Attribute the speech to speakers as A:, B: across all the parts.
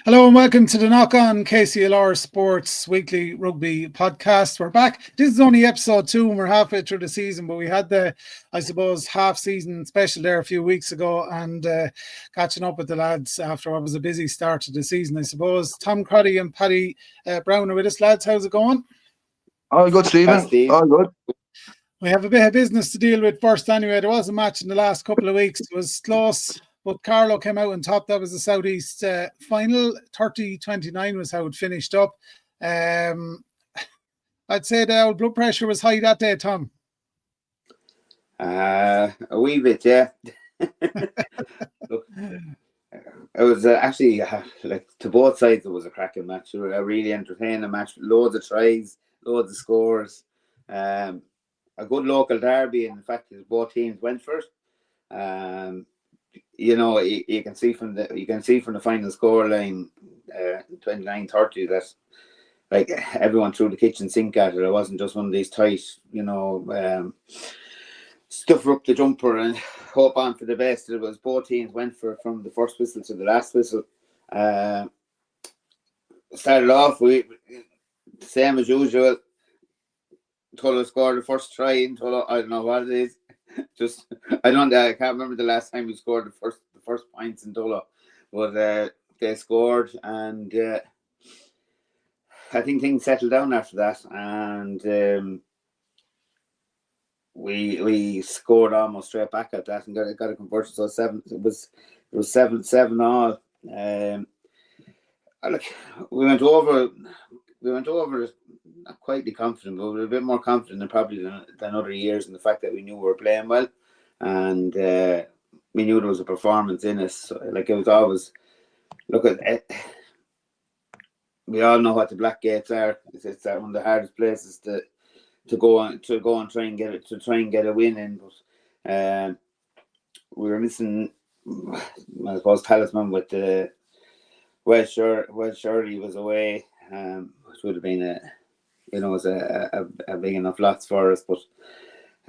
A: Hello and welcome to the Knock On KCLR Sports weekly rugby podcast. We're back. This is only episode 2 and we're halfway through the season, but we had the, half season special there a few weeks ago and catching up with the lads after what was a busy start to the season, I suppose. Tom Crotty and Paddy Browne are with us, lads. How's it going?
B: All good, Stephen. All good.
A: We have a bit of business to deal with first anyway. There was a match in the last couple of weeks. It was close, but Carlow came out on top. That was the Southeast final. 30-29 was how it finished up. I'd say the old blood pressure was high that day, Tom.
C: A wee bit, yeah. Look, it was actually, like, to both sides, it was a cracking match. A really entertaining match. Loads of tries, loads of scores. A good local derby, and in fact, both teams went for it. You know, you can see from the final scoreline, 29-30, that like everyone threw the kitchen sink at it. It wasn't just one of these tight, stuff up the jumper and hope on for the best. It was both teams went for it from the first whistle to the last whistle. Started off we same as usual. Tullow scored the first try in Tullow. I don't know what it is. I can't remember the last time we scored the first points in Tullow, but they scored, and I think things settled down after that, and we scored almost straight back at that and got a conversion. So it was 7-7 all. We went over not quite confident, but we were a bit more confident than other years in the fact that we knew we were playing well, and we knew there was a performance in us. So, like, it was always, look at it. We all know what the Black Gates are. It's one of the hardest places to go and try and get a win in. But we were missing, I suppose, talisman with the Welsh Shirley was away, which would have been was a big enough loss for us. But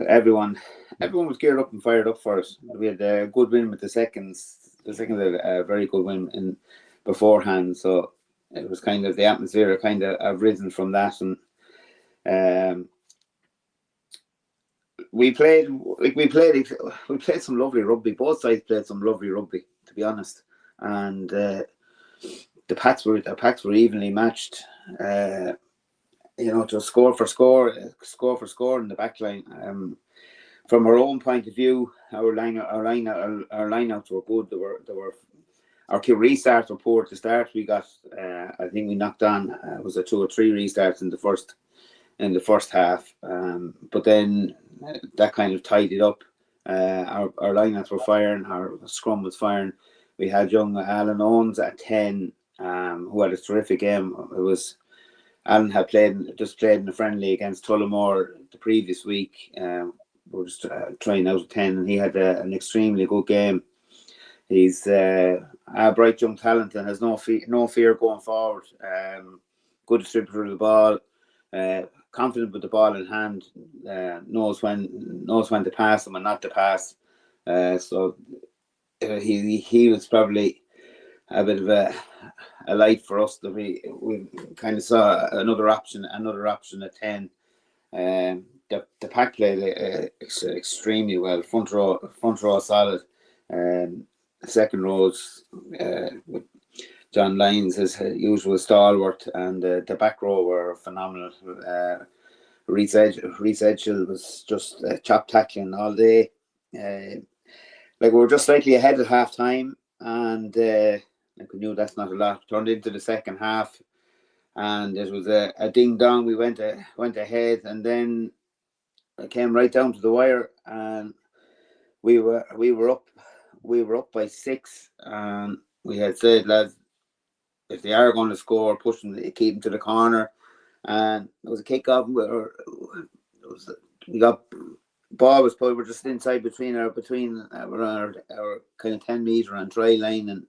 C: everyone was geared up and fired up for us. We had a good win with the seconds. The second had a very good win in beforehand, so it was kind of the atmosphere kind of risen from that, and we played some lovely rugby. Both sides played some lovely rugby, to be honest, and the packs were evenly matched. To score for score in the back line. From our own point of view, our lineouts were good. There were our key restarts were poor to start. We got, I think we knocked on, was it 2 or 3 restarts in the first half. But then that kind of tied it up. Our lineouts were firing. Our scrum was firing. We had young Alan Owens at 10, who had a terrific game. Alan had played in a friendly against Tullamore the previous week. We're just trying out of 10, and he had an extremely good game. He's a bright young talent and has no fear going forward. Good distributor of the ball, confident with the ball in hand, knows when to pass and when not to pass. So he was probably a bit of a light for us, that we kind of saw another option at 10. The pack played extremely well. Front row solid. Second rows with John Lyons, his usual stalwart, and the back row were phenomenal. Reece Edghill was just chop tackling all day. We were just slightly ahead at half time, and we knew that's not a lot. Turned into the second half, and it was a ding dong. We went ahead, and then it came right down to the wire, and we were up by 6, and we had said, lads, if they are going to score, push them, keep them to the corner. And it was a kick off. We got ball was probably just inside between our kind of 10-meter and try line, and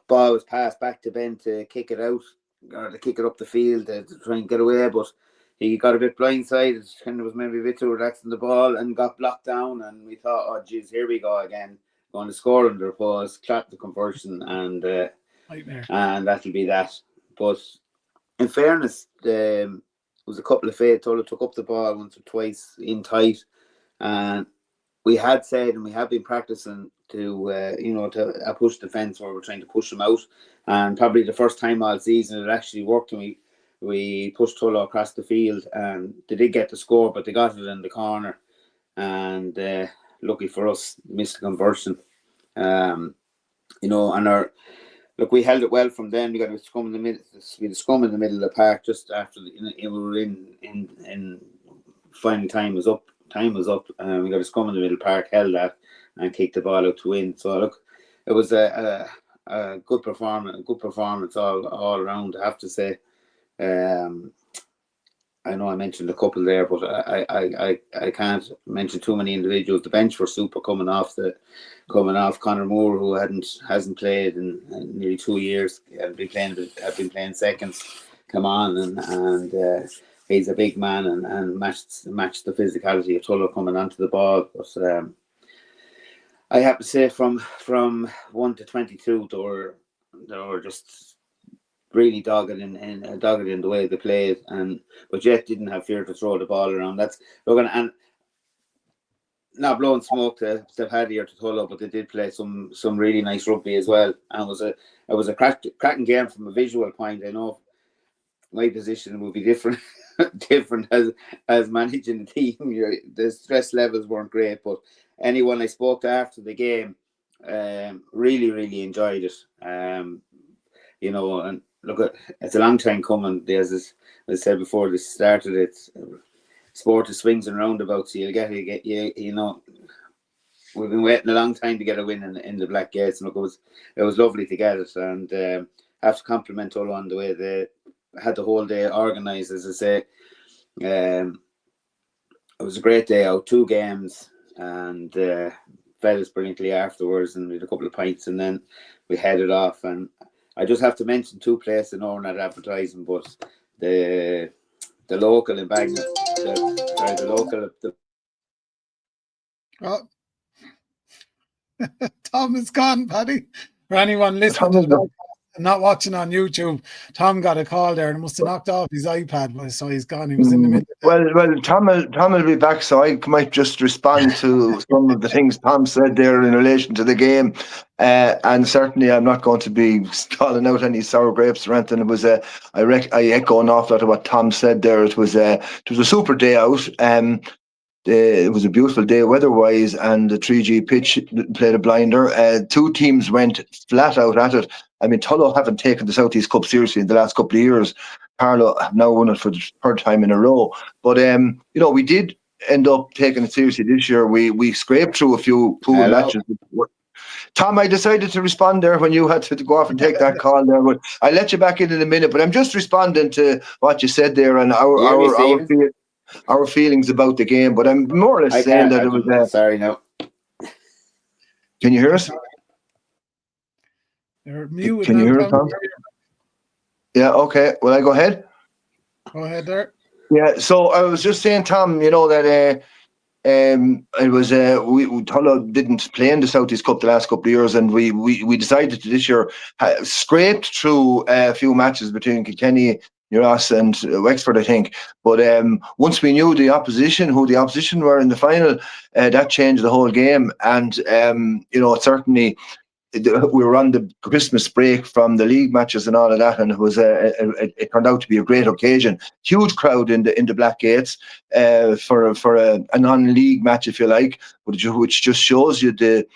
C: ball was passed back to Ben to kick it out, or to kick it up the field to try and get away, but he got a bit blindsided, kind of was maybe a bit too relaxed on the ball and got blocked down, and we thought, oh geez, here we go again. going to score under pause, clap the conversion, and that'll be that. But in fairness, there was a couple of fades. Tullow took up the ball once or twice in tight, and we had said, and we have been practicing to push defence where we're trying to push them out. And probably the first time all season it actually worked, and we pushed Tullow across the field, and they did get the score, but they got it in the corner, and lucky for us, missed the conversion. We held it well from then. We got a scrum in the middle. We had a scrum in the middle of the park just after we were in final time was up. We got a scrum in the middle park, held that, and kicked the ball out to win. So look, it was a good performance all around, I have to say. I know I mentioned a couple there, but I can't mention too many individuals. The bench were super coming off Conor Moore, who hasn't played in nearly 2 years. Have been playing seconds. Come on, and he's a big man and matched the physicality of Tullow coming onto the ball. But I have to say, from 1 to 22, they were just really dogged in the way they played, but yet didn't have fear to throw the ball around. That's looking, and not blowing smoke to Paddy or to Tullow, but they did play some really nice rugby as well, and it was a cracking game from a visual point. I know my position would be different as managing the team. The stress levels weren't great, but anyone I spoke to after the game really enjoyed it. And look, it's a long time coming. As I said before this started, it's sport of swings and roundabouts. So you'll get we've been waiting a long time to get a win in the Black Gates, and look, it was lovely to get it, and have to compliment Tullow on the way they had the whole day organised. As I say, it was a great day out, 2 games, and fed us brilliantly afterwards, and we had a couple of pints, and then we headed off. And I just have to mention 2 places, I know we're not advertising, but the local in Bagnall, the local.
A: Tom is gone, Paddy. For anyone listening to not watching on YouTube, Tom got a call there and must have knocked off his iPad, so he's gone. He was in the middle.
B: Well, Tom will be back, so I might just respond to some of the things Tom said there in relation to the game. And certainly, I'm not going to be calling out any sour grapes or anything. It was I echo an awful lot of what Tom said there. It was a super day out. It was a beautiful day weather-wise, and the 3G pitch played a blinder. 2 teams went flat out at it. I mean, Tullow haven't taken the South East Cup seriously in the last couple of years. Carlow have now won it for the 3rd time in a row. But, we did end up taking it seriously this year. We scraped through a few pool matches. Tom, I decided to respond there when you had to go off and take that call there. But I'll let you back in a minute. But I'm just responding to what you said there and our feelings about the game. But I'm more or less saying that it was...
C: Sorry, no.
B: Can you hear us?
A: You're muted.
B: Can you hear us, Tom? Yeah, okay. Will I go ahead?
A: Go ahead there.
B: Yeah, so I was just saying, Tom, that it was Tullow didn't play in the South East Cup the last couple of years, and we decided to this year scraped through a few matches between Kilkenny, Ross and Wexford, I think. But once we knew who the opposition were in the final, that changed the whole game. And certainly we were on the Christmas break from the league matches and all of that, and it was it turned out to be a great occasion. Huge crowd in the Black Gates for a non-league match, if you like, which just shows you the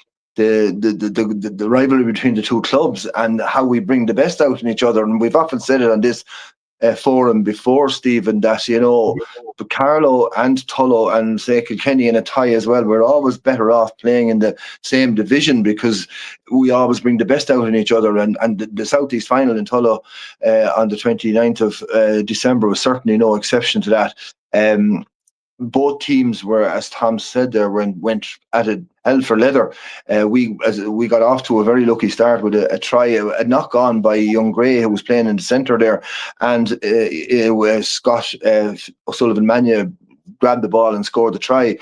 B: rivalry between the 2 clubs and how we bring the best out in each other. And we've often said it on this forum before, Stephen, that the Carlow and Tullow and say Kilkenny in a tie as well, we're always better off playing in the same division because we always bring the best out in each other. And the South East final in Tullow on the 29th of December was certainly no exception to that. Both teams were, as Tom said there, went at it hell for leather. We got off to a very lucky start with a try, a knock on by young Gray, who was playing in the centre there, and Scott O'Sullivan Mania grabbed the ball and scored the try.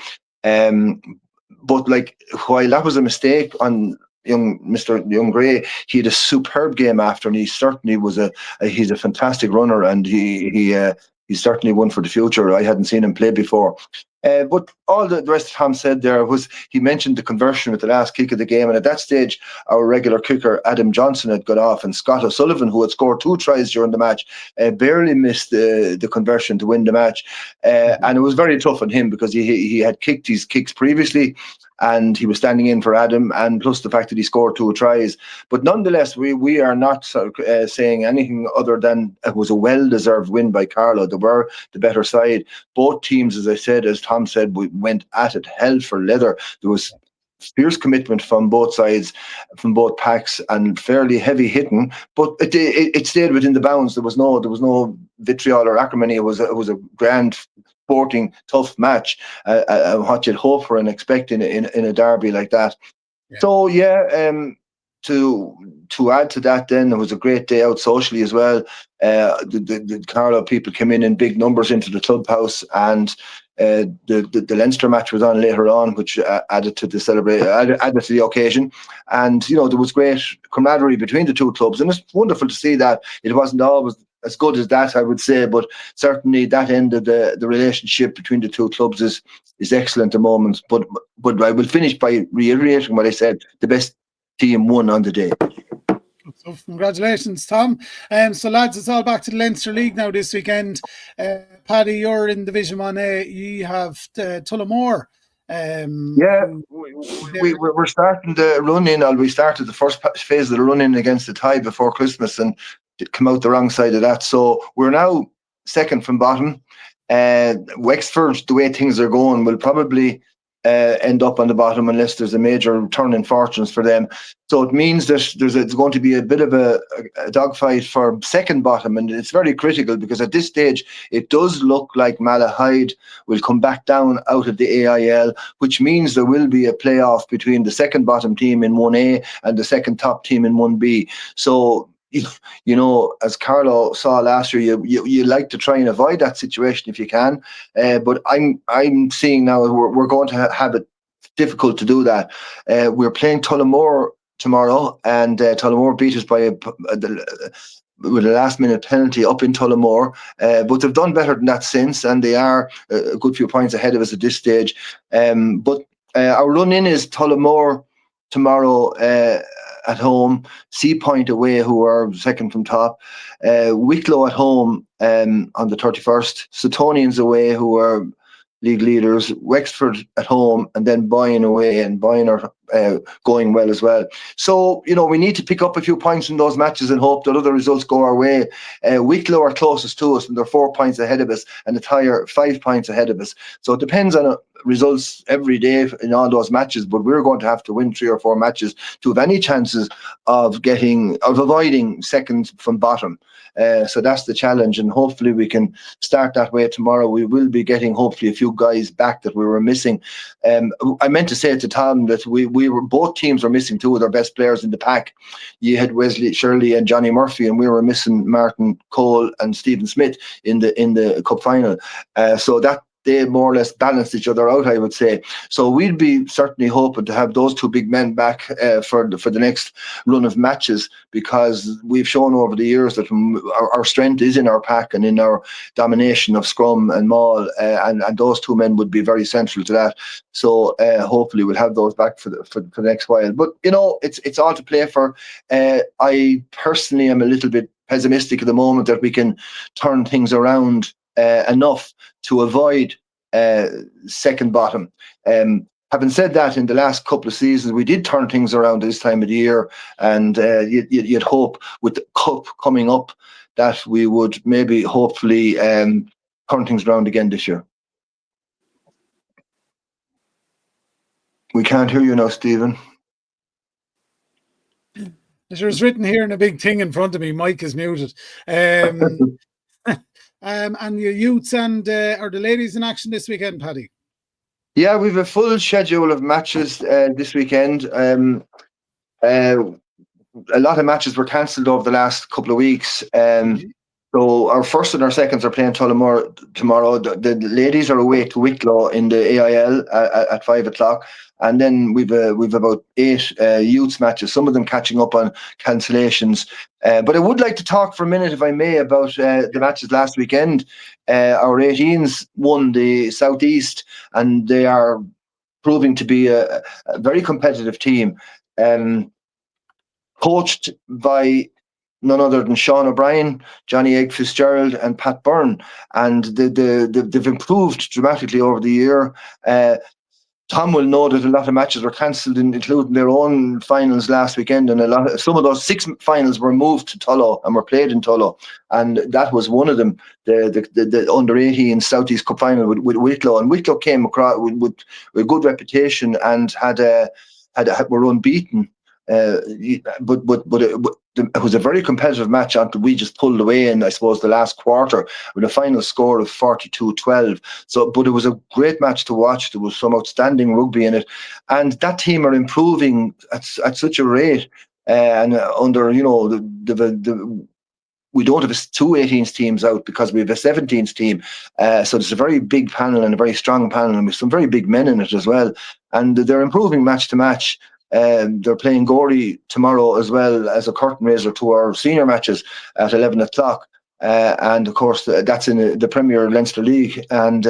B: but like, while that was a mistake on Young Gray, he had a superb game after, and he certainly was he's a fantastic runner, and he's certainly one for the future. I hadn't seen him play before. But all the rest of Tom said there was, he mentioned the conversion with the last kick of the game, and at that stage our regular kicker Adam Johnson had got off, and Scott O'Sullivan, who had scored 2 tries during the match, barely missed the conversion to win the match. And it was very tough on him, because he had kicked his kicks previously, and he was standing in for Adam, and plus the fact that he scored 2 tries. But nonetheless, we are not saying anything other than it was a well-deserved win by Carlow. They were the better side. Both teams, as I said, as Tom said, we went at it hell for leather. There was fierce commitment from both sides, from both packs, and fairly heavy hitting, but it stayed within the bounds. There was no vitriol or acrimony. It was a grand, sporting, tough match, what you'd hope for and expect in a derby like that. Yeah. So to add to that, then it was a great day out socially as well. The Carlow people came in big numbers into the clubhouse, and the Leinster match was on later on, which added to the occasion. And there was great camaraderie between the two clubs, and it's wonderful to see that. It wasn't always as good as that, I would say, but certainly that end of the relationship between the two clubs is excellent at the moment. But I will finish by reiterating what I said: the best team won on the day.
A: So congratulations, Tom. So lads, it's all back to the Leinster League now this weekend. Paddy, you're in Division 1A. You have Tullamore.
B: We're starting the run-in. We started the first phase of the run-in against the tie before Christmas, and come out the wrong side of that. So we're now second from bottom. Wexford, the way things are going, will probably end up on the bottom unless there's a major turn in fortunes for them. So it means that there's going to be a bit of a dogfight for second bottom, and it's very critical, because at this stage it does look like Malahide will come back down out of the AIL, which means there will be a playoff between the second bottom team in 1A and the second top team in 1B. So, as Carlow saw last year, you like to try and avoid that situation if you can. But I'm seeing now we're going to have it difficult to do that. We're playing Tullamore tomorrow, and Tullamore beat us by with a last-minute penalty up in Tullamore. But they've done better than that since, and they are a good few points ahead of us at this stage. But our run-in is Tullamore tomorrow at home, Sea Point away, who are second from top, Wicklow at home on the 31st, Suttonians away, who are league leaders, Wexford at home, and then Byrne away, and Byrne are going well as well. So, we need to pick up a few points in those matches and hope that other results go our way. Wicklow are closest to us, and they're 4 points ahead of us, and the tie are 5 points ahead of us. So it depends on results every day in all those matches, but we're going to have to win 3 or 4 matches to have any chances of avoiding second from bottom. So that's the challenge, and hopefully we can start that way tomorrow. We will be getting hopefully a few guys back that we were missing. I meant to say to Tom that both teams were missing 2 of their best players in the pack. You had Wesley Shirley and Johnny Murphy, and we were missing Martin Cole and Stephen Smith in the cup final. So that they more or less balanced each other out, I would say. So we'd be certainly hoping to have those 2 big men back for the next run of matches, because we've shown over the years that our strength is in our pack and in our domination of scrum and maul, and those 2 men would be very central to that. So hopefully we'll have those back for the next while. But it's all to play for. I personally am a little bit pessimistic at the moment that we can turn things around enough to avoid second bottom. Having said that, in the last couple of seasons, we did turn things around this time of the year, and you'd hope with the cup coming up that we would maybe hopefully turn things around again this year. We can't hear you now, Stephen.
A: It's written here in a big thing in front of me. Mike is muted. And your youths and are the ladies in action this weekend, Paddy?
B: Yeah, we have a full schedule of matches this weekend. A lot of matches were cancelled over the last couple of weeks. So our first and our seconds are playing Tullamore tomorrow. The ladies are away to Wicklow in the AIL at 5:00, and then we've about 8 youths matches. Some of them catching up on cancellations. But I would like to talk for a minute, if I may, about the matches last weekend. Our 18s won the Southeast, and they are proving to be a very competitive team. Coached by none other than Sean O'Brien, Johnny Egg Fitzgerald, and Pat Byrne, and they've improved dramatically over the year. Tom will know that a lot of matches were cancelled, including their own finals last weekend, and some of those 6 finals were moved to Tullow and were played in Tullow, and that was one of them. The under-18 Southeast Cup final with Wicklow, and Wicklow came across with a good reputation and were unbeaten. But it was a very competitive match until we just pulled away in, I suppose, the last quarter with a final score of 42-12. So, but it was a great match to watch. There was some outstanding rugby in it, and that team are improving at such a rate. And under we don't have 2 18s teams out because we have a 17s team. So it's a very big panel and a very strong panel, and with some very big men in it as well. And they're improving match to match. They're playing Gorey tomorrow as well as a curtain raiser to our senior matches at 11:00. And of course, that's in the Premier Leinster League. And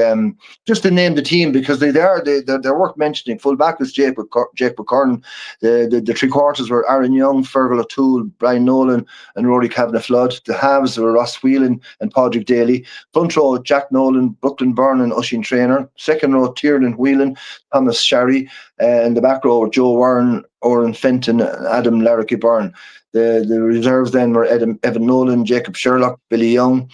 B: just to name the team, because they're worth mentioning. Full back was Jake McCurran. The 3 quarters were Aaron Young, Fergal O'Toole, Brian Nolan, and Rory Kavanagh-Flood. The halves were Ross Whelan and Padraig Daly. Front row, Jack Nolan, Brooklyn Byrne, and Oisin Traynor. Second row, Tiernan Whelan, Thomas Sherry. And the back row were Joe Warren, Oren Fenton, and Adam Larricky Byrne. The reserves then were Evan Nolan, Jacob Sherlock, Billy Young,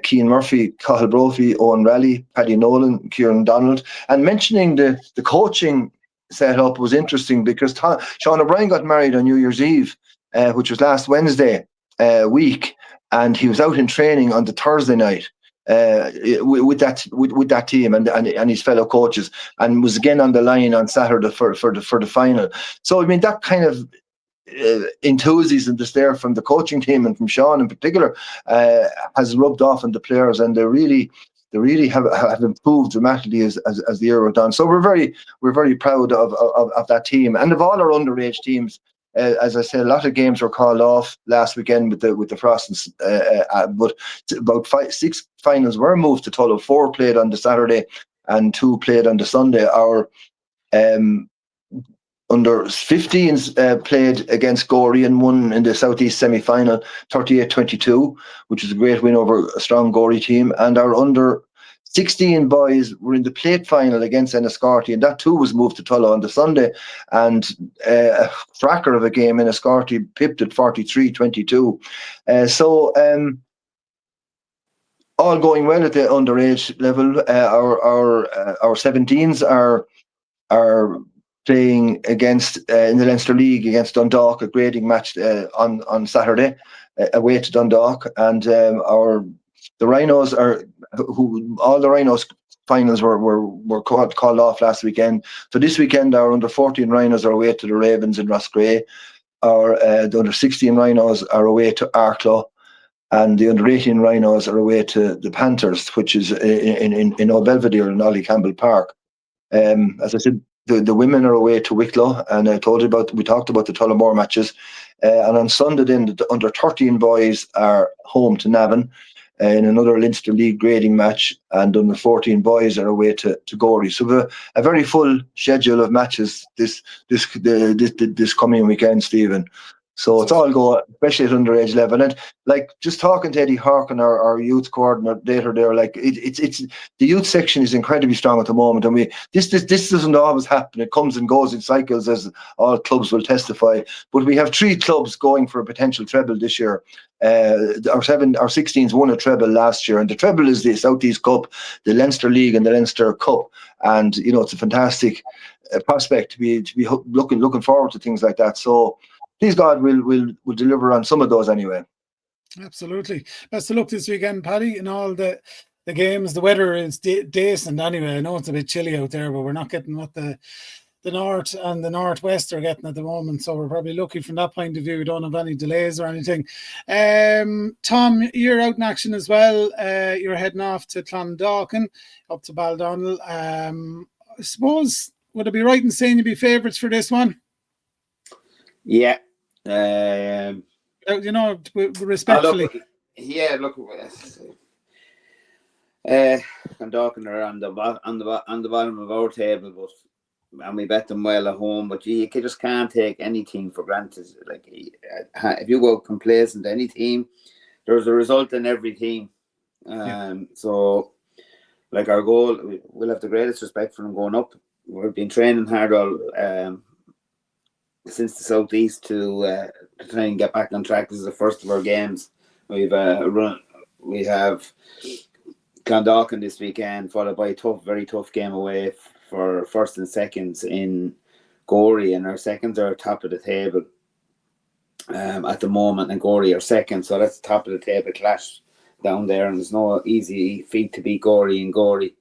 B: Cian Murphy, Cathal Brophy, Owen Raleigh, Paddy Nolan, Kieran Donald. And mentioning the coaching setup was interesting because Sean O'Brien got married on New Year's Eve, which was last Wednesday week, and he was out in training on the Thursday night with that team and his fellow coaches, and was again on the line on Saturday for the final. So I mean, that kind of enthusiasm that's there from the coaching team and from Sean in particular has rubbed off on the players, and they really have improved dramatically as the year went on. So we're very proud of that team and of all our underage teams. As I said, a lot of games were called off last weekend with the frost, but about 6 finals were moved to Tullow. 4 played on the Saturday and 2 played on the Sunday. Our under 15s played against Gorey and won in the Southeast semi-final 38-22, which is a great win over a strong Gorey team. And our under 16 boys were in the plate final against Enniscorthy, and that too was moved to Tullow on the Sunday. And a cracker of a game, Enniscorthy pipped at 43-22. So all going well at the underage level. Our 17s are playing against in the Leinster League against Dundalk, a grading match on Saturday away to Dundalk, and the Rhinos all the Rhinos finals were called off last weekend. So this weekend our under 14 Rhinos are away to the Ravens in Roscrea. The under 16 Rhinos are away to Arklow, and the under 18 Rhinos are away to the Panthers, which is in Old Belvedere in Ollie Campbell Park. As I said, the women are away to Wicklow, and we talked about the Tullamore matches. And on Sunday, then the under 13 boys are home to Navan in another Leinster League grading match, and under 14 boys are away to Gorey. So we have a very full schedule of matches this coming weekend, Stephen. So it's all go, especially at underage level. And like just talking to Eddie Harkin, our youth coordinator there, like it's the youth section is incredibly strong at the moment, and this doesn't always happen. It comes and goes in cycles, as all clubs will testify. But we have 3 clubs going for a potential treble this year. Our 16s won a treble last year, and the treble is the Southeast Cup, the Leinster League, and the Leinster Cup. And it's a fantastic prospect to be looking forward to things like that. So please God, we'll deliver on some of those anyway.
A: Absolutely. Best of luck this weekend, Paddy, and all the games. The weather is decent anyway. I know it's a bit chilly out there, but we're not getting what the the North and the Northwest are getting at the moment. So we're probably lucky from that point of view. We don't have any delays or anything. Tom, you're out in action as well. You're heading off to Clondalkin, up to Baldonnel. I suppose, would it be right in saying you'd be favourites for this one?
C: Yeah.
A: Respectfully.
C: Clondalkin are on the bottom of our table, and we bet them well at home. But you just can't take any team for granted. Like, if you go complacent to any team, there's a result in every team. So, like, our goal, we'll have the greatest respect for them going up. We've been training hard all since the southeast to try and get back on track. This is the first of our games. We have Clondalkin this weekend, followed by a very tough game away for first and seconds in Gorey, and our seconds are top of the table at the moment, and Gorey are second, so that's the top of the table clash down there, and there's no easy feat to beat Gorey and Gorey.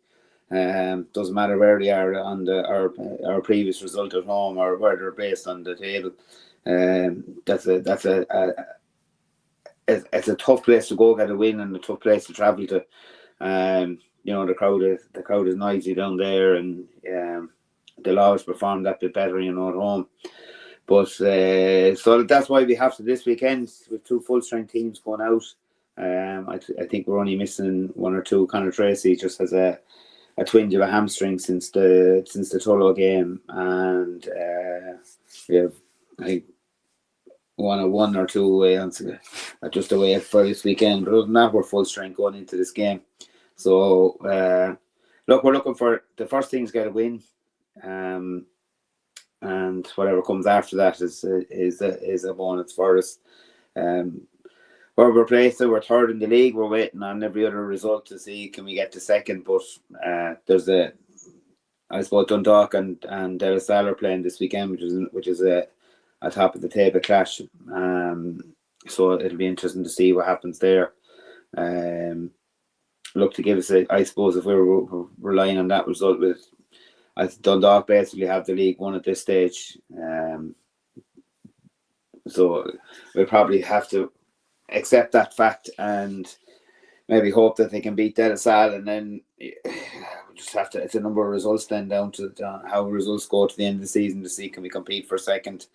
C: Doesn't matter where they are on our previous result at home or where they're based on the table. It's a tough place to go get a win, and a tough place to travel to. The crowd is noisy down there, and they'll always perform that bit better, at home. But so that's why we have to this weekend with two full strength teams going out. I think we're only missing one or two. Conor Tracy just has a twinge of a hamstring since the Tullow game, and we have, I think, one or two away just away for this weekend. But other than that, we're full strength going into this game. So we're looking for the first thing's get a win, and whatever comes after that is a bonus for us. Where we're placed, we're third in the league. We're waiting on every other result to see can we get to second. But there's I suppose Dundalk and De La Salle are playing this weekend, which is a top of the table clash. So it'll be interesting to see what happens there. Look to give us I suppose if we're relying on that result, Dundalk basically have the League One at this stage. So we'll probably have to accept that fact and maybe hope that they can beat De La Salle, and then we just have to. It's a number of results then down to how results go to the end of the season to see can we compete for second.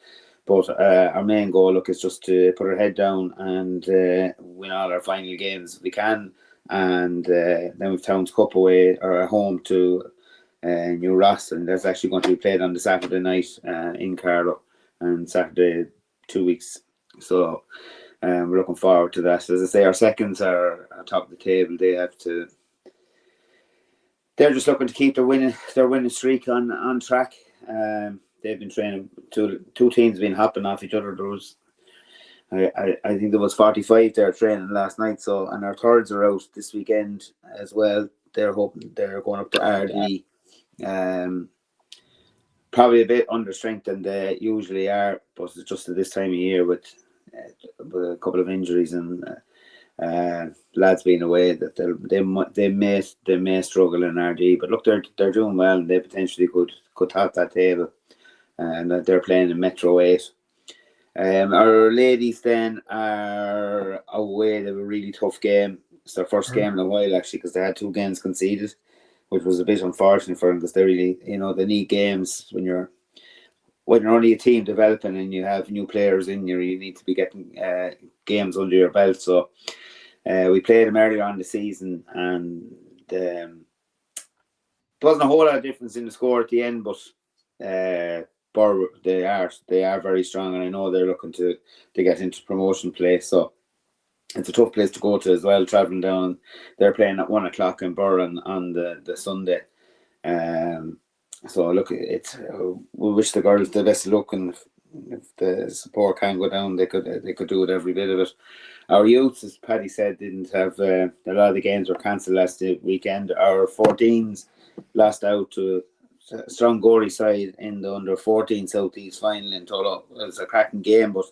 C: But our main goal, is just to put our head down and win all our final games if we can, and then we've Towns Cup away or at home to New Ross, and that's actually going to be played on the Saturday night in Carlow, and Saturday 2 weeks. So. We're looking forward to that. As I say, our seconds are top of the table. They're just looking to keep their winning streak on track. They've been training. Two teams been hopping off each other. There was, I think there was 45 there training last night. So, and our thirds are out this weekend as well. They're hoping they're going up to RD. Probably a bit under strength than they usually are, but it's just at this time of year with a couple of injuries and lads being away that they may struggle in RD. But look, they're doing well, and they potentially could top that table, and that they're playing in Metro 8. Our ladies then are away. They have a really tough game. It's their first game in a while actually, because they had 2 games conceded, which was a bit unfortunate for them, because they really they need games when you're only a team developing and you have new players in you need to be getting games under your belt. So we played them earlier on the season, and there wasn't a whole lot of difference in the score at the end, but they are very strong, and I know they're looking to get into promotion play. So it's a tough place to go to as well, travelling down. They're playing at 1 o'clock in Byrne on the Sunday. So look, we wish the girls the best of luck, and if the support can go down, they could do it, every bit of it. Our youths, as Paddy said, didn't have a lot of the games were cancelled last weekend. Our 14s lost out to a strong Gorey side in the under 14 Southeast final in Tullow. It was a cracking game, but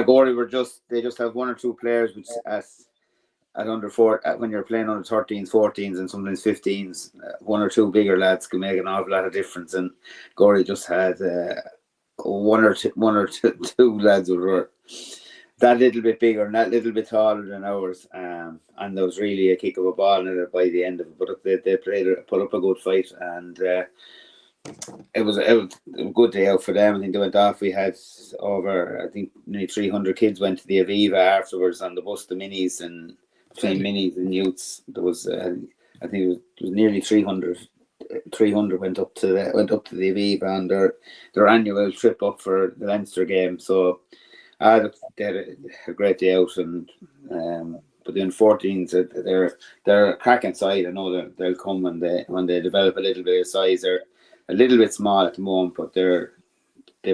C: Gorey they just have 1 or 2 players which at under 4 when you're playing under 13s, 14s, and sometimes 15s, one or two bigger lads can make an awful lot of difference. And Gorey just had one or two lads who were that little bit bigger and that little bit taller than ours, and there was really a kick of a ball in it by the end of it. But they put up a good fight, and it was a good day out for them. I think they went off. We had over, I think, nearly 300 kids went to the Aviva afterwards on the bus, the minis, and between minis and youths, there was I think it was nearly 300 went up to the Aviva on their annual trip up for the Leinster game. So they had a great day out, and but the 14s, they're a cracking side. I know they'll come when they develop a little bit of size. They're a little bit small at the moment, but they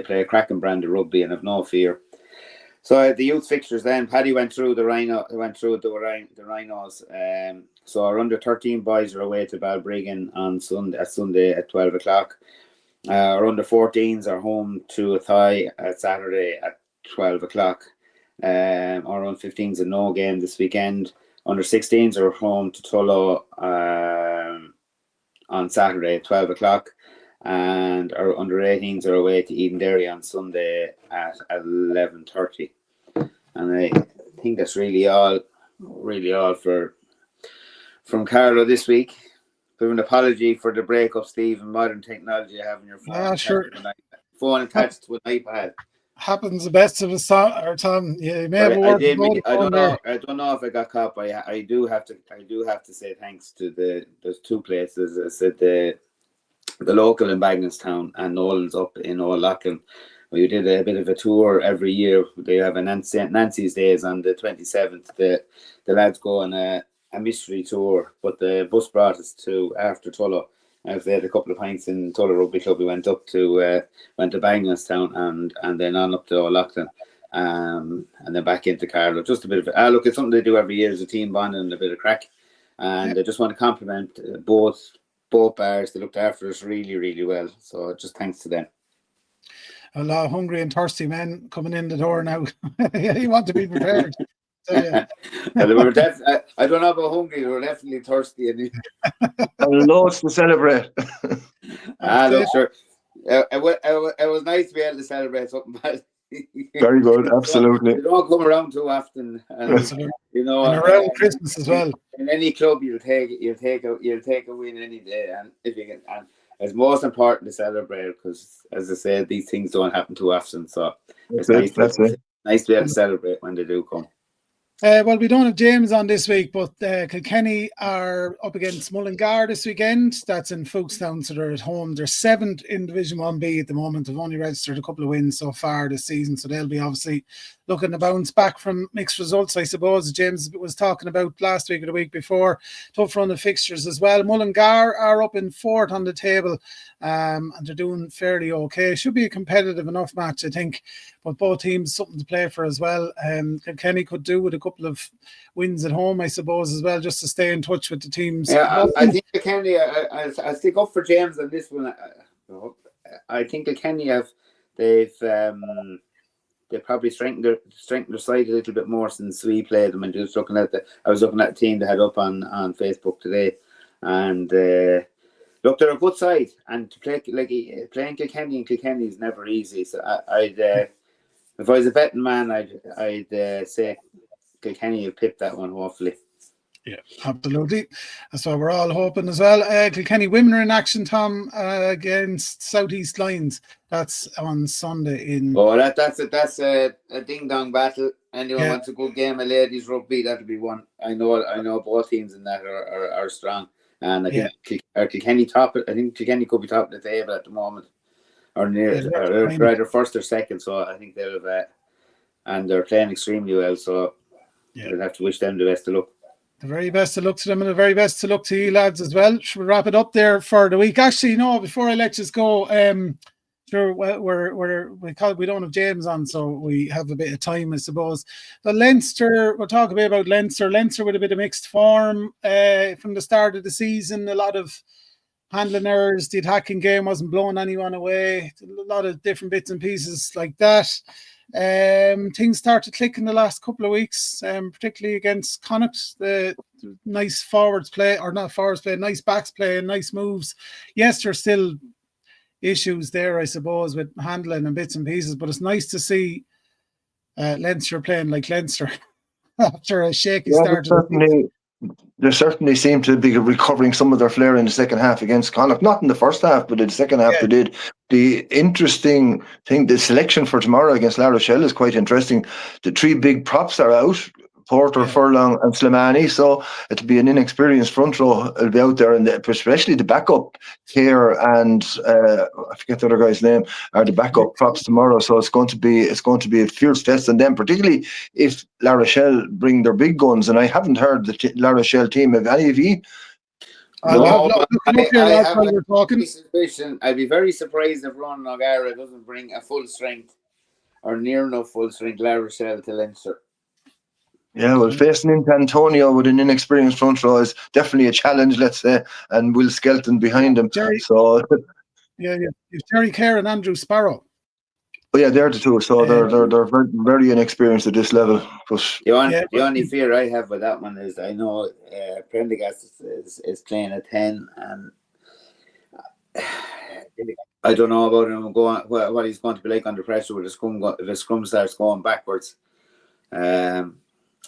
C: play a cracking brand of rugby and have no fear. So the youth fixtures then, Paddy went through the Rhinos. So our under 13 boys are away to Balbriggan on Sunday at 12 o'clock. Our under 14s are home to Athy at Saturday at 12 o'clock. Our under 15s a no game this weekend. Under 16s are home to Tullow on Saturday at 12 o'clock. And our under 18s are away to Edenderry on Sunday at 11:30. And I think that's really all from Carlow this week. With an apology for the breakup, Steve, and modern technology having your phone, phone attached to an iPad.
A: Happens the best of us, Tom. Yeah, you may have
C: I don't know if I got caught, but I do have to say thanks to those two places. I said the local in Bagnallstown and Nolan's up in Old Loughlin. We did a bit of a tour every year. They have a Nancy's Days on the 27th. The lads go on a mystery tour, but the bus brought us to after Tullow. As they had a couple of pints in Tullow Rugby Club, we went to Bagnallstown and then on up to Old Loughlin, and then back into Carlow. Just a bit of look, it's something they do every year as a team bonding and a bit of crack. And I just want to compliment both bars. They looked after us really, really well. So just thanks to them.
A: A lot of hungry and thirsty men coming in the door now. You want to be prepared. So, yeah.
C: They were I don't know about hungry. They were definitely thirsty. And
B: loads to celebrate.
C: Look, sure. It was nice to be able to celebrate something bad.
B: Very good, absolutely.
C: They don't come around too often, and you know,
A: and around Christmas as well.
C: In any club, you'll take a win any day, and if you can, and it's most important to celebrate because, as I said, these things don't happen too often. So it's nice to be able to celebrate when they do come.
A: Well, we don't have James on this week, but Kilkenny are up against Mullingar this weekend. That's in Folkestone, so they're at home. They're 7th in Division 1B at the moment. They've only registered a couple of wins so far this season, so they'll be obviously looking to bounce back from mixed results, I suppose. James was talking about last week or the week before. Tough run of fixtures as well. Mullingar are up in 4th on the table, and they're doing fairly okay. Should be a competitive enough match, I think, but both teams something to play for as well. Kilkenny could do with a couple of wins at home, I suppose, as well, just to stay in touch with the teams.
C: Yeah, I think Kilkenny, I'll stick up for James on this one. I think Kilkenny they've probably strengthened their side a little bit more since we played them. And just I was looking at the team they had up on Facebook today, and look, they're a good side, and to play playing Kilkenny and Kilkenny is never easy. So if I was a betting man, I'd say Kilkenny will pip that one, hopefully.
A: Yeah, absolutely. That's what we're all hoping as well. Kilkenny women are in action, Tom, against Southeast Lions. That's on Sunday in.
C: Oh, that's a ding dong battle. Anyone wants a good game of ladies rugby, that'll be one. I know both teams in that are strong, and I think Kilkenny top it. I think Kilkenny could be top of the table at the moment, or near either first or second. So I think they'll have, and they're playing extremely well. So we'll have to wish them the best of luck.
A: The very best of luck to them, and the very best of luck to you lads as well. Should we wrap it up there for the week? Actually, no, before I let you go, sure, we don't have James on, so we have a bit of time, I suppose. The Leinster, we'll talk a bit about Leinster. Leinster with a bit of mixed form from the start of the season. A lot of handling errors. The attacking game wasn't blowing anyone away. A lot of different bits and pieces like that. things start to click in the last couple of weeks, particularly against Connacht. The nice forwards play, or not forwards play, nice backs play and nice moves. Yes, there's still issues there, I suppose, with handling and bits and pieces, but it's nice to see Leinster playing like Leinster after a shaky start.
B: They certainly seem to be recovering some of their flair in the second half against Connacht. Not in the first half, but in the second half they did. The interesting thing, the selection for tomorrow against La Rochelle is quite interesting. The three big props are out, Porter, Furlong and Slimani, so it'll be an inexperienced front row. It'll be out there, and especially the backup Kerr and I forget the other guy's name are the backup props tomorrow. So it's going to be a fierce test on them, particularly if La Rochelle bring their big guns. And I haven't heard the La Rochelle team. Have any of you?
C: I'd be very surprised if Ron O'Gara doesn't bring a full strength or near enough full strength La Rochelle to Leinster.
B: Yeah, well, facing into Antonio with an inexperienced front row is definitely a challenge, let's say, and Will Skelton behind him. So,
A: it's Jerry Kerr and Andrew Sparrow.
B: Oh yeah, they're the two. So they're very, very inexperienced at this level. But
C: the only fear I have with that one is I know Prendergast is playing at 10, and I don't know about him what he's going to be like under pressure with the scrum. If the scrum starts going backwards,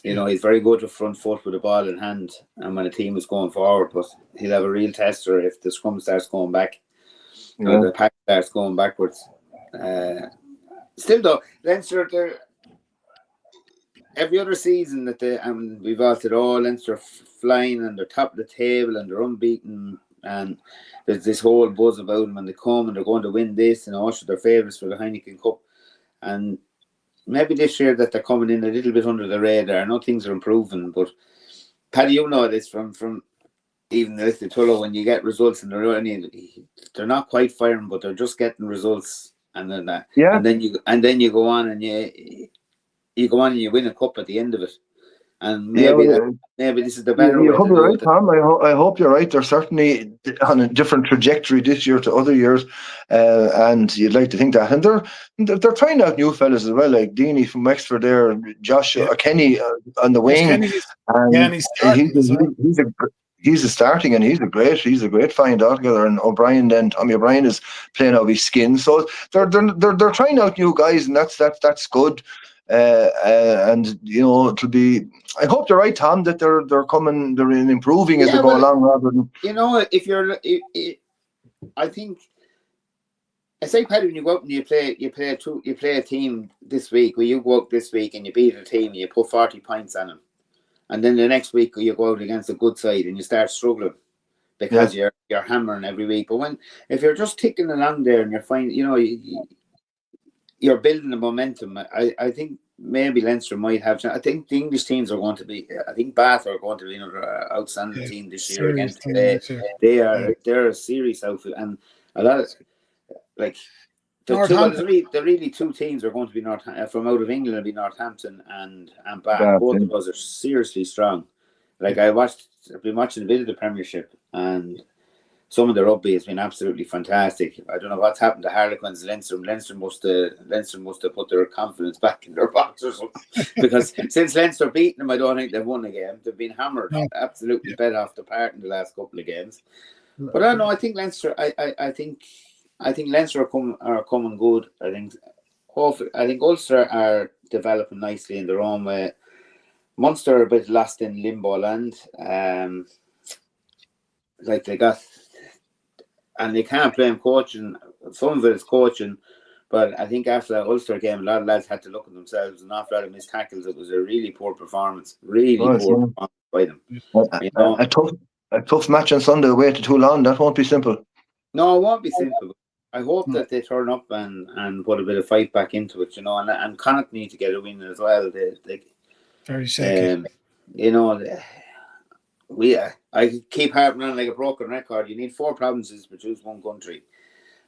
C: he's very good with front foot with the ball in hand, and when a team is going forward, but he'll have a real tester if the scrum starts going back or the pack starts going backwards. Still though, Leinster, every other season that we've all said, Leinster flying and they're top of the table and they're unbeaten, and there's this whole buzz about them, and they come and they're going to win this, and also they're favourites for the Heineken Cup. And maybe this year that they're coming in a little bit under the radar. I know things are improving, but Paddy, you know this from even the Tullow, when you get results and they're not quite firing, but they're just getting results, and then and then you go on and you go on and you win a cup at the end of it. And maybe this is the better way.
B: You could be right, Tom. I hope you're right. They're certainly on a different trajectory this year to other years, and you'd like to think that. And they're trying out new fellas as well, like Deany from Wexford there, Josh Kenny on the wing. He's starting, and he's a great find altogether. And O'Brien, then Tommy O'Brien is playing out his skin. So they're trying out new guys, and that's good. And it'll be. I hope you're right, Tom, that they're improving as they go along, rather than
C: I think. I say, Paddy, when you go out and you play a team this week, where you go out this week and you beat a team and you put 40 points on them, and then the next week you go out against a good side and you start struggling because you're hammering every week. But if you're just ticking along there and you're fine, you're building the momentum. I think maybe Leinster might have. I think the English teams are going to be. I think Bath are going to be another outstanding team this year. Against they're a serious outfit, and a lot of the really two teams are going to be from out of England. Will be Northampton and Bath. Both of us are seriously strong. Like I've been watching a bit of the Premiership, and some of the rugby has been absolutely fantastic. I don't know what's happened to Harlequins. Leinster must have put their confidence back in their box or something. Because since Leinster beaten them, I don't think they've won a game. They've been hammered, absolutely bed off the park in the last couple of games. But I don't know. I think Leinster. I think Leinster are coming good. I think Ulster are developing nicely in their own way. Munster are a bit lost in limbo land. And they can't blame coaching. Some of it is coaching, but I think after that Ulster game, a lot of lads had to look at themselves. An awful lot of missed tackles. It was a really poor performance. Performance by them.
B: A tough match on Sunday away to Toulon. That won't be simple.
C: No, it won't be simple. I hope that they turn up and put a bit of fight back into it. And Connacht need to get a win as well. They
A: very shaky.
C: I keep harping on like a broken record. You need 4 provinces to produce one country,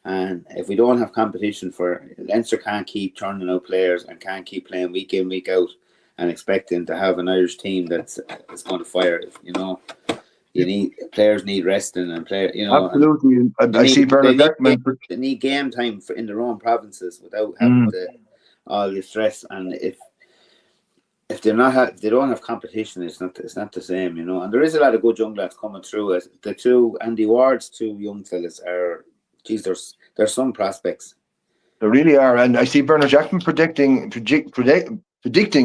C: and if we don't have competition Leinster can't keep turning out players and can't keep playing week in week out and expecting to have an Irish team that's going to fire. Players need resting and play.
B: Absolutely. I see Byrne.
C: They need game time in their own provinces without having to. all the stress, and if they don't have competition, it's not the same, you know. And there is a lot of good young lads coming through. The two Andy Ward's two young fellas are, geez, there's some prospects.
B: There really are, and I see Bernard Jackman predicting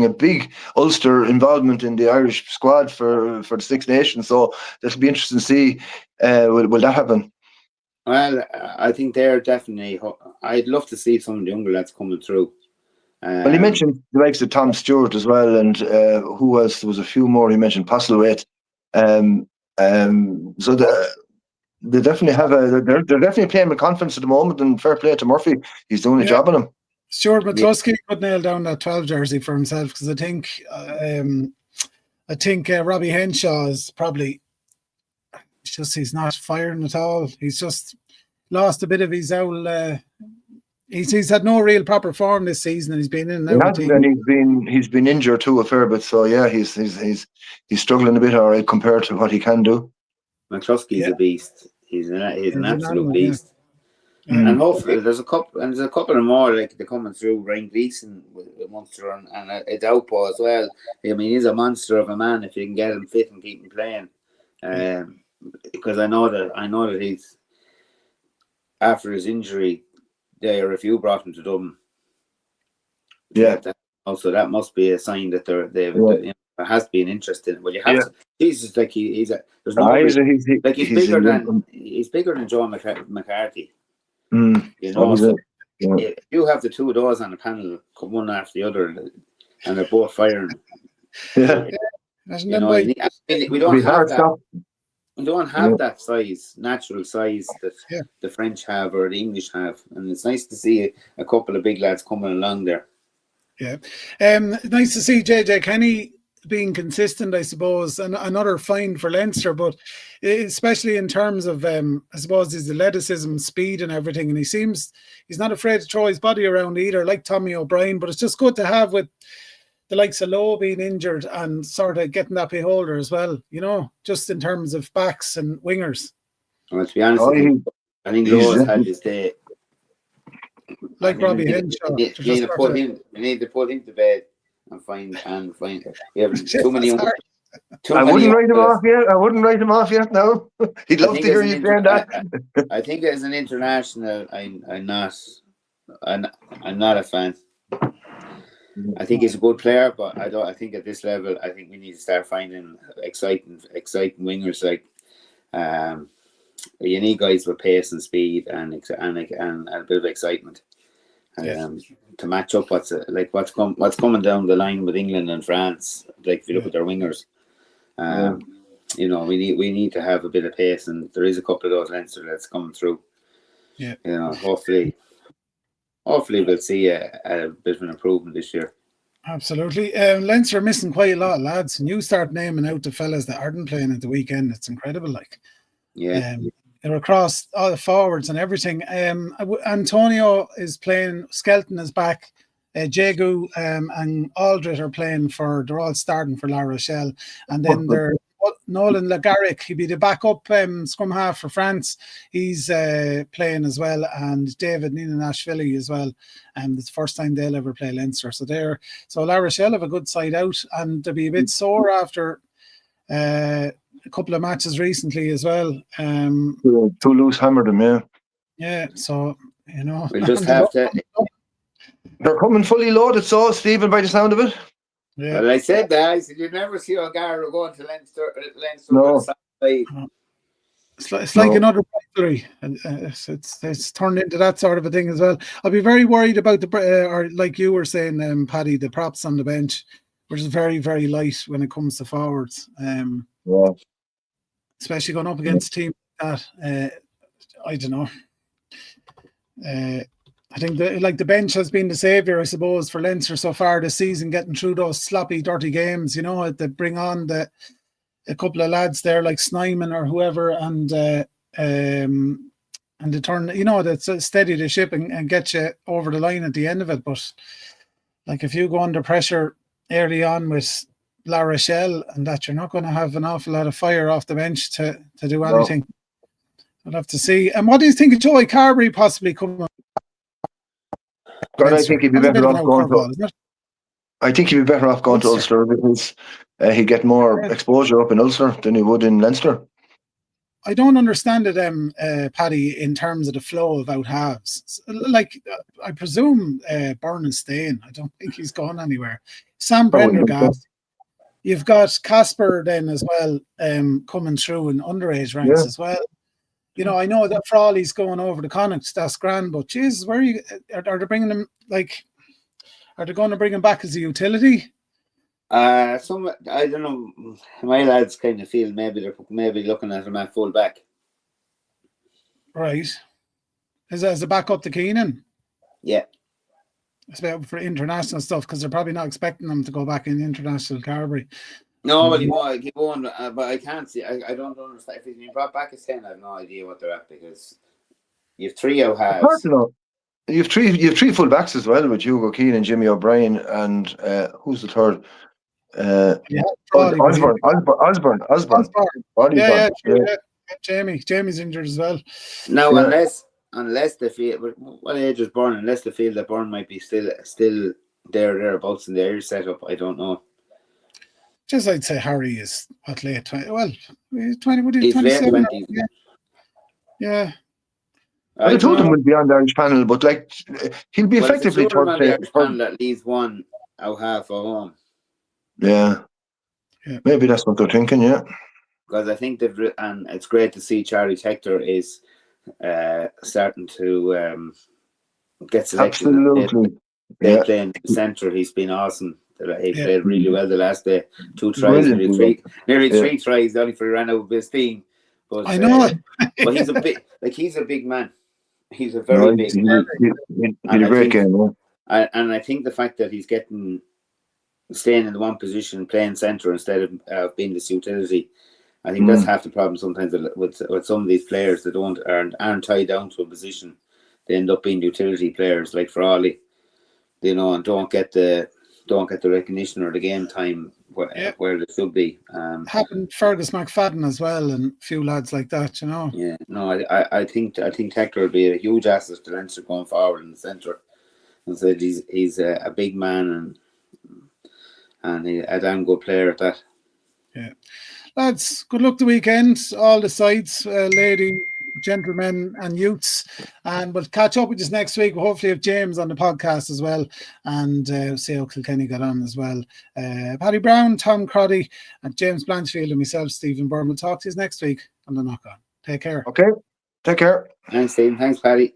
B: a big Ulster involvement in the Irish squad for the Six Nations. So that'll be interesting to see. Will that happen?
C: Well, I think they're definitely. I'd love to see some of the younger lads coming through.
B: Well, he mentioned the likes of Tom Stewart as well, and who else? There was a few more. He mentioned Postlewaite. So they definitely have they're definitely playing with confidence at the moment, and fair play to Murphy. He's doing a job on him.
A: Stuart McCluskey could nail down that 12 jersey for himself, because I think Robbie Henshaw is probably he's not firing at all. He's just lost a bit of his old. He's had no real proper form this season, and he's been in and out.
B: And he's been injured too a fair bit. So yeah, he's struggling a bit, all right, compared to what he can do.
C: McCluskey's a beast. He's an absolute beast. Yeah. And hopefully there's a couple of more like they're coming through. Ryan Gleeson with Munster and Edaupo as well. I mean, he's a monster of a man if you can get him fit and keep him playing. Because I know that he's, after his injury, there a few brought him to Dublin.
B: Yeah.
C: Also, that must be a sign that there has been interest in it. Well, you have to. He's just like he's bigger than John McCarthy. You know, if you have the two of those on the panel, come one after the other, and they're both firing.
B: Yeah.
C: You know, we don't have that. We don't have that size, natural size that the French have or the English have, and it's nice to see a couple of big lads coming along there.
A: Yeah, nice to see JJ Kenny being consistent, I suppose, and another find for Leinster, but especially in terms of, I suppose, his athleticism, speed and everything, and he's not afraid to throw his body around either, like Tommy O'Brien, but it's just good to have with the likes of Lowe being injured and sort of getting that beholder as well, you know, just in terms of backs and wingers.
C: Well, to be honest, I think Lowe's had his day.
A: Like Robbie Henshaw.
C: We need to put him to bed and find. We have too many.
B: I wouldn't write him off yet. No, he'd love to hear you saying that.
C: I think as an international, I'm not a fan. I think he's a good player, but I think at this level, I think we need to start finding exciting wingers. Like, you need guys with pace and speed and a bit of excitement, to match up what's coming down the line with England and France. Like, if you look at their wingers, you know, we need to have a bit of pace, and there is a couple of those Leinster that's coming through. Yeah, you know, hopefully we'll see a bit of an improvement this year.
A: Absolutely. Leinster are missing quite a lot of lads, and you start naming out the fellas that aren't playing at the weekend. It's incredible. Like, they're across all the forwards and everything. Antonio is playing. Skelton is back. Jagu and Aldred are playing they're all starting for La Rochelle, and then they're Nolan Lagarrick, he'll be the backup scrum half for France. He's playing as well, and David Ninanashvili as well. And it's the first time they'll ever play Leinster. So La Rochelle have a good side out, and they'll be a bit sore after a couple of matches recently as well.
B: Toulouse hammered them, yeah.
A: Yeah, so you know,
C: we just have to.
B: They're coming fully loaded, so Stephen, by the sound of it.
A: Yeah.
C: Well, I said you never see O'Gara going to Leinster.
B: No.
A: It's like another rivalry, and it's turned into that sort of a thing as well. I'll be very worried about or like you were saying, Paddy, the props on the bench, which is very, very light when it comes to forwards. Especially going up against a team like that. I don't know. I think the bench has been the saviour, I suppose, for Leinster so far this season, getting through those sloppy, dirty games. You know, they bring on a couple of lads there like Snyman or whoever, and they turn, you know, that's steady the ship and get you over the line at the end of it. But like, if you go under pressure early on with La Rochelle and that, you're not going to have an awful lot of fire off the bench to do anything. I'll have to see. And what do you think of Joey Carberry possibly coming?
B: God, I think he'd be
A: That's a bit
B: better
A: of an
B: off
A: old
B: going
A: curveball,
B: to.
A: isn't it?
B: I think he'd be better off going to Ulster because he'd get more exposure up in Ulster than he would in Leinster.
A: I don't understand it, Paddy, in terms of the flow of out halves. Like, I presume Byrne is staying. I don't think he's going anywhere. Sam Prendergast. You've got Casper then as well, coming through in underage ranks as well. You know, I know that Frawley's going over the Connacht, that's grand, but Jesus, where are they bringing him? Like, are they going to bring him back as a utility?
C: I don't know. My lads kind of feel maybe they're looking at him at full back.
A: Right. As a backup to Keenan?
C: Yeah.
A: It's about for international stuff because they're probably not expecting them to go back in international Carberry.
C: No, well, he won't. But I can't see. I don't understand. If he's been brought back as 10, I have no idea what they're at because you have 3 out halves.
B: You have three full backs as well with Hugo Keane and Jimmy O'Brien and who's the third? Osborne.
A: Yeah. Jamie's injured as well.
C: No, unless they feel what age is Byrne, unless they feel that Byrne might be still thereabouts in the Irish setup, I don't know.
A: Just I'd say Harry is what, late 20. Well, 20. Would he?
C: He's late
A: 27?
C: 20s.
A: Yeah.
B: I told him we'd be on the Irish panel, but like he'll be effectively
C: third. On the Irish panel at least one out half for home.
B: Yeah. Maybe that's what they're thinking. Yeah.
C: Because I think and it's great to see Charlie Hector is starting to get selected.
B: Absolutely.
C: Playing centre, he's been awesome. He played really well the last day. 2 tries, nearly 3 tries. Only for he ran out of his team. But
A: I know.
C: But he's a big man. He's a very big man.
B: He did a great game.
C: And I think the fact that he's staying in the one position, playing centre instead of being this utility, I think that's half the problem sometimes with some of these players that aren't tied down to a position. They end up being utility players like Frawley, you know, and don't get the recognition or the game time where they should be.
A: Happened Fergus McFadden as well, and a few lads like that, you know.
C: Yeah, no, I think Hector will be a huge asset to Leinster going forward in the centre. And so he's a big man and he's a damn good player at that.
A: Yeah, lads, good luck the weekend. All the sides, lady, gentlemen, and youths, and we'll catch up with you next week. We'll hopefully have James on the podcast as well, and see how Kilkenny got on as well. Paddy Browne, Tom Crotty, and James Blanchfield, and myself, Stephen Byrne. We'll talk to you next week on the Knock On. Take care.
B: Okay, take care.
C: Thanks, Stephen. Thanks, Paddy.